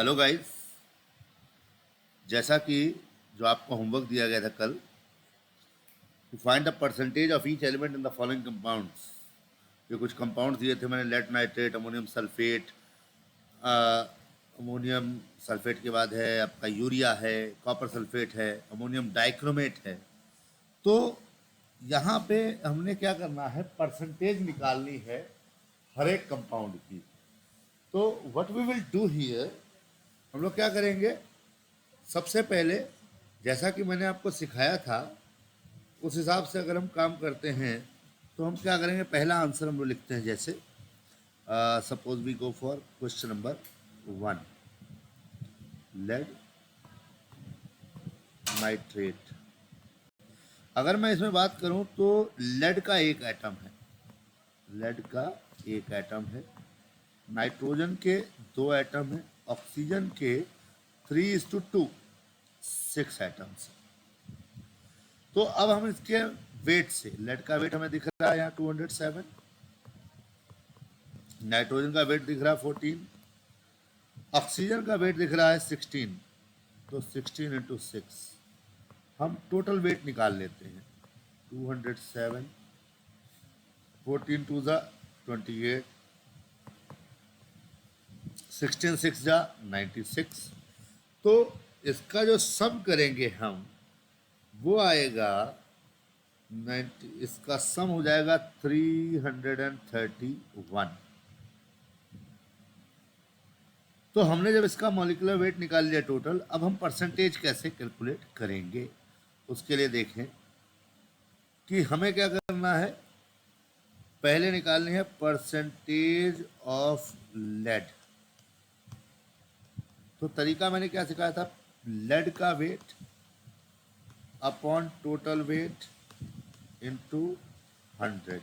Hello guys. जैसा कि जो आपको होमवर्क दिया गया था कल, to find the percentage of each element in the following compounds. ये कुछ कंपाउंड्स दिए थे मैंने, lead nitrate, ammonium sulphate, ammonium sulphate के बाद है आपका यूरिया है, कॉपर सल्फेट है, अमोनियम डाइक्रोमेट है। तो यहाँ पे हमने क्या करना है, परसेंटेज निकालनी है हर एक कंपाउंड की। तो what we will do here, हम लोग क्या करेंगे, सबसे पहले जैसा कि मैंने आपको सिखाया था उस हिसाब से अगर हम काम करते हैं तो हम क्या करेंगे, पहला आंसर हम लोग लिखते हैं। जैसे suppose we go for question number 1, lead nitrate. अगर मैं इसमें बात करूं तो लेड का एक एटम है, लेड का एक एटम है, नाइट्रोजन के दो एटम है, ऑक्सीजन के 3:2 6 एटम्स। तो अब हम इसके वेट से, लेड का वेट हमें दिख रहा है यहाँ 207, नाइट्रोजन का वेट दिख रहा है 14, ऑक्सीजन का वेट दिख रहा है 16। तो 16 इंटू 6 हम टोटल वेट निकाल लेते हैं। 207, 14 टू ज़ा 28, 16 6 जा 96। तो इसका जो सम करेंगे हम, वो आएगा 90, इसका सम हो जाएगा 331। तो हमने जब इसका मॉलिक्यूलर वेट निकाल लिया टोटल, अब हम परसेंटेज कैसे कैलकुलेट करेंगे उसके लिए देखें कि हमें क्या करना है। पहले निकालनी है परसेंटेज ऑफ लेड। तो तरीका मैंने क्या सिखाया था, लेड का weight upon total weight into 100।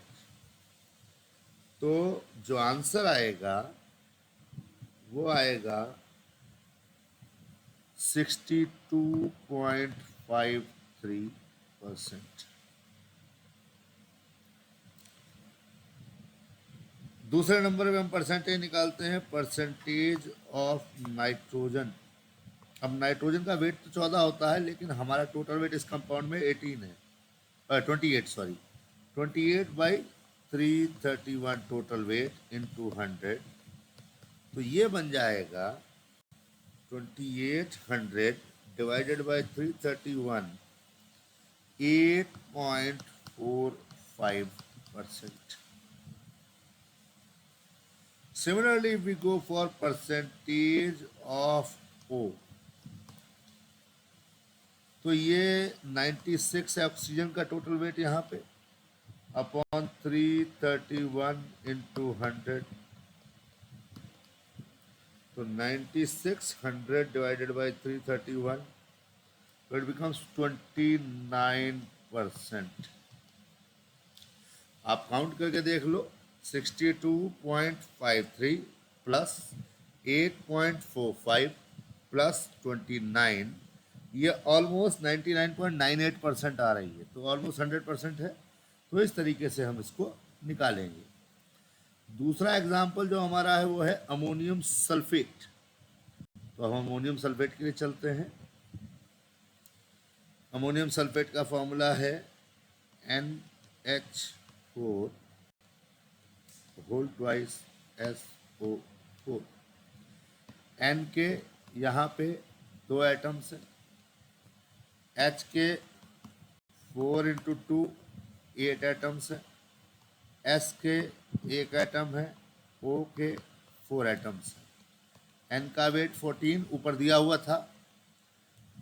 तो जो आंसर आएगा वो आएगा 62.53%। दूसरे नंबर पे हम परसेंटेज निकालते हैं, परसेंटेज ऑफ नाइट्रोजन। अब नाइट्रोजन का वेट तो 14 होता है, लेकिन हमारा टोटल वेट इस कंपाउंड में 18 है, 28 सॉरी, 28/331 टोटल वेट इनटू 100। तो ये बन जाएगा 2800 divided by 331, 8.45%। Similarly, if we go for percentage of O, तो ये 96 है ऑक्सीजन का टोटल वेट यहाँ पे, अपॉन 331 इंटू 100। तो 9600 डिवाइडेड बाई 331, तो इट बिकम्स 29%। आप काउंट करके देख लो, 62.53 प्लस 8.45 प्लस 29, ये ऑलमोस्ट 99.98% आ रही है। तो ऑलमोस्ट 100% है। तो इस तरीके से हम इसको निकालेंगे। दूसरा एग्जाम्पल जो हमारा है वो है अमोनियम सल्फेट। तो हम अमोनियम सल्फेट के लिए चलते हैं। अमोनियम सल्फेट का फॉर्मूला है NH4 whole twice SO4। N के यहाँ पे दो एटम्स हैं, H के 4 इंटू 2 8 एटम्स हैं, S के एक एटम है, O के 4 एटम्स हैं। N का वेट 14 ऊपर दिया हुआ था,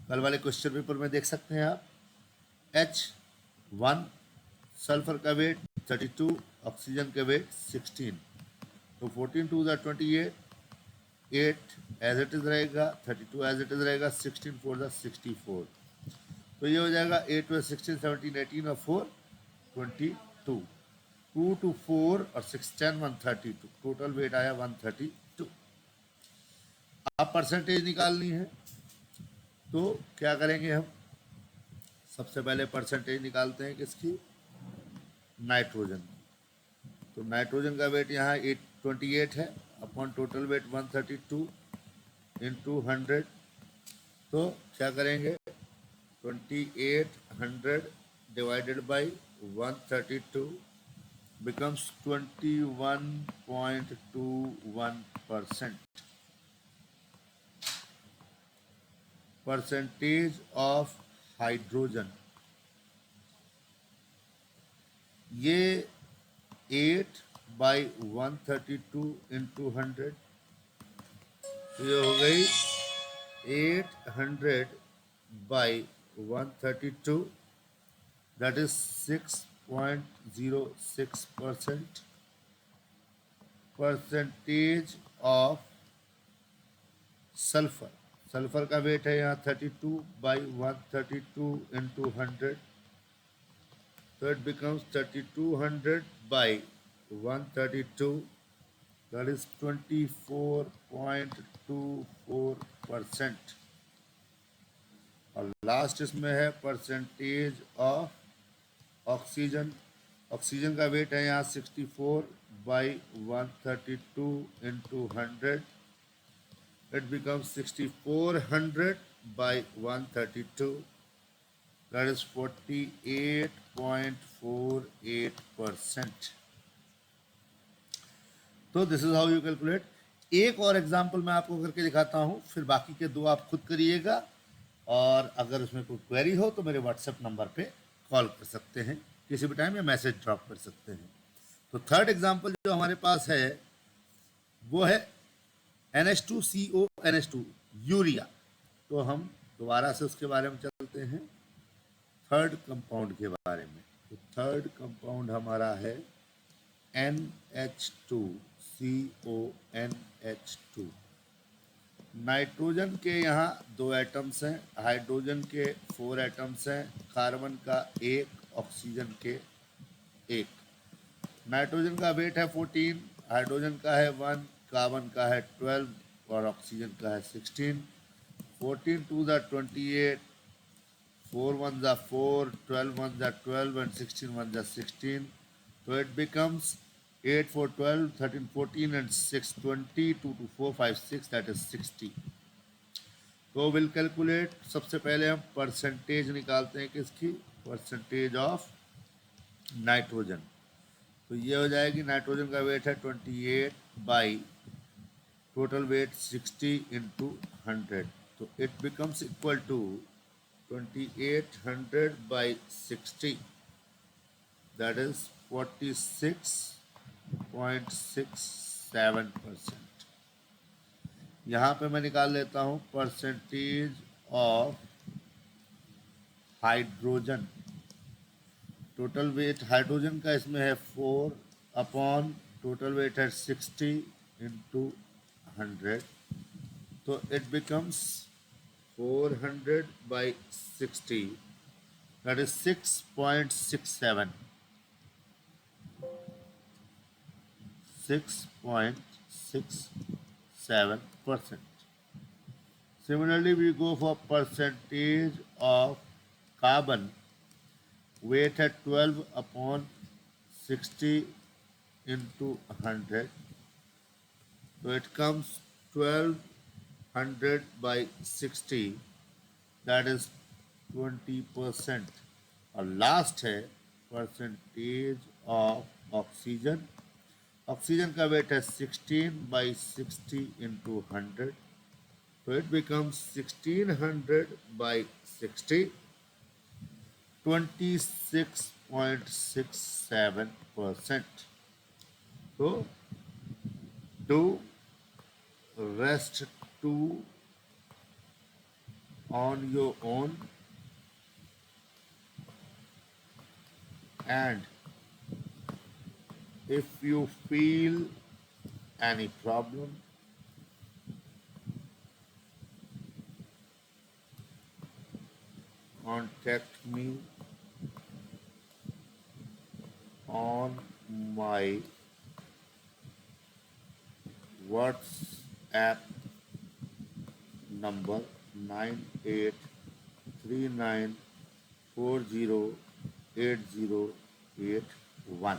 कल वाले क्वेश्चन पेपर में देख सकते हैं आप। H1 सल्फर का वेट 32, ऑक्सीजन का वेट 16। तो 14 टू ज़ा 28, 8 एज इट इज रहेगा, 32 एज इट इज रहेगा, 16 4 ज़ा 64। तो ये हो जाएगा 8 में 16 17 18 और 4 22, 2 to 4 और 6 10 132, टोटल वेट आया 132। अब परसेंटेज निकालनी है, तो क्या करेंगे हम, सबसे पहले परसेंटेज निकालते हैं किसकी, नाइट्रोजन। तो नाइट्रोजन का वेट यहाँ 28 है, अपॉन टोटल वेट 132, इंटू 100, तो क्या करेंगे 2800 divided by 132 becomes 21.21%. Percentage of hydrogen, ये 8 बाई 132 इंटू 100, तो ये हो गई 800 by 132, that is 6.06%. Percentage of sulphur, sulphur का वेट है यहाँ 32 बाई 132 इंटू 100, तो it becomes 3200 by 132, that is 24.24%. और लास्ट इसमें है परसेंटेज ऑफ ऑक्सीजन, ऑक्सीजन का वेट है यहाँ 64 by 132 into 100, it becomes 6400 by 132, that is 48.48%. तो this is how you calculate. एक और एग्जांपल मैं आपको करके दिखाता हूं, फिर बाकी के दो आप खुद करिएगा, और अगर उसमें कोई क्वेरी हो तो मेरे व्हाट्सएप नंबर पे कॉल कर सकते हैं किसी भी टाइम, या मैसेज ड्रॉप कर सकते हैं। तो थर्ड एग्जांपल जो हमारे पास है वो है NH2CO NH2 यूरिया। तो हम दोबारा से उसके बारे में चलते हैं, थर्ड कंपाउंड के बारे में। तो थर्ड कंपाउंड हमारा है NH2CONH2। नाइट्रोजन के यहाँ 2 एटम्स हैं, हाइड्रोजन के 4 एटम्स हैं, कार्बन का 1, ऑक्सीजन के 1। नाइट्रोजन का वेट है 14, हाइड्रोजन का है 1, कार्बन का है 12 और ऑक्सीजन का है 16। 14 2 ज़ा 28, 4 1 ज़ा 4, 12 1 ज़ा 12 and 16 1 ज़ा 16, so it becomes 8 4 12 13 14 and 6 20, 2 2 4 5 6, that is 60. तो विल कैलकुलेट, सबसे पहले हम परसेंटेज निकालते हैं किसकी, परसेंटेज ऑफ नाइट्रोजन। तो ये हो जाएगी, नाइट्रोजन का वेट है 28 बाई टोटल वेट 60 इंटू 100, तो it becomes equal to 2800 by 60, that is 46.67%. यहाँ पे मैं निकाल लेता हूँ percentage of hydrogen. Total weight hydrogen का इसमें है 4 अपॉन टोटल वेट है 60 इंटू 100, तो it becomes 400 by 60, that is 6.67, 6.67%. Similarly, we go for percentage of carbon, weight at 12 upon 60 into 100, so it comes 1200 by 60, that is 20%. और last है percentage of oxygen. Oxygen का wait है 16 by 60 into 100, तो it becomes 1600 by 60, 26.67%. तो do rest 2 on your own, and if you feel any problem, contact me on my WhatsApp number 9839408081.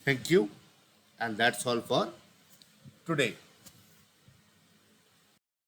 Thank you, and that's all for today.